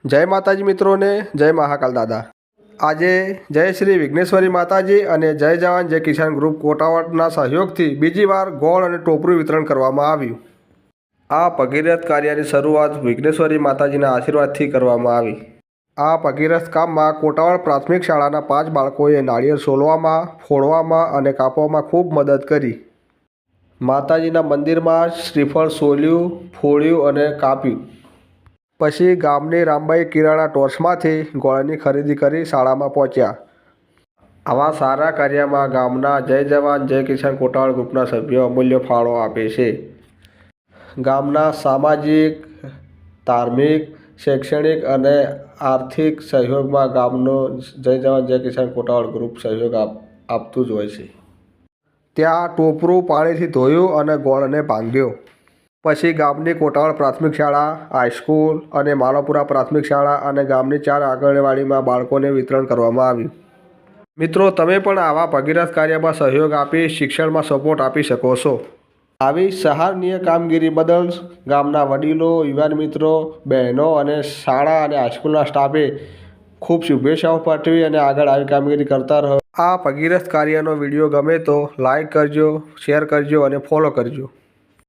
જય માતાજી મિત્રોને, જય મહાકાલ દાદા। આજે જય શ્રી વિઘ્નેશ્વરી માતાજી અને જય જવાન જય કિસાન ગ્રુપ કોટાવાડના સહયોગથી બીજી વાર ગોળ અને ટોપરું વિતરણ કરવામાં આવ્યું। આ ભગીરથ કાર્યની શરૂઆત વિઘ્નેશ્વરી માતાજીના આશીર્વાદથી કરવામાં આવી। આ ભગીરથ કામમાં કોટાવાડ પ્રાથમિક શાળાના 5 બાળકોએ નાળિયેર સોલવામાં, ફોડવામાં અને કાપવામાં ખૂબ મદદ કરી। માતાજીના મંદિરમાં શ્રીફળ સોલ્યું, ફોડ્યું અને કાપ્યું। પછી ગામની રામબાઈ કિરાણા ટોર્ચમાંથી ગોળની ખરીદી કરી શાળામાં પહોંચ્યા। આવા સારા કાર્યમાં ગામના જય જવાન જય કિસાન કોટાવાડ ગ્રુપના સભ્યો અમૂલ્ય ફાળો આપે છે। ગામના સામાજિક, ધાર્મિક, શૈક્ષણિક અને આર્થિક સહયોગમાં ગામનો જય જવાન જય કિસાન કોટાવાડ ગ્રુપ સહયોગ આપતું જ હોય છે। ત્યાં ટોપરું પાણીથી ધોયું અને ગોળને ભાંગ્યો। પછી ગામની કોટાવાડ પ્રાથમિક શાળા, હાઈસ્કૂલ અને માલાપુરા પ્રાથમિક શાળા અને ગામની 4 આંગણવાડીમાં બાળકોને વિતરણ કરવામાં આવ્યું। મિત્રો, તમે પણ આવા ભગીરથ કાર્યમાં સહયોગ આપી શિક્ષણમાં સપોર્ટ આપી શકો છો। આવી સરાહનીય કામગીરી બદલ ગામના વડીલો, યુવાન મિત્રો, બહેનો અને શાળા અને હાઈસ્કૂલના સ્ટાફે ખૂબ શુભેચ્છાઓ પાઠવી અને આગળ આવી કામગીરી કરતા રહો। આ ભગીરથ કાર્યનો વિડીયો ગમે તો લાઈક કરજો, શેર કરજો અને ફોલો કરજો।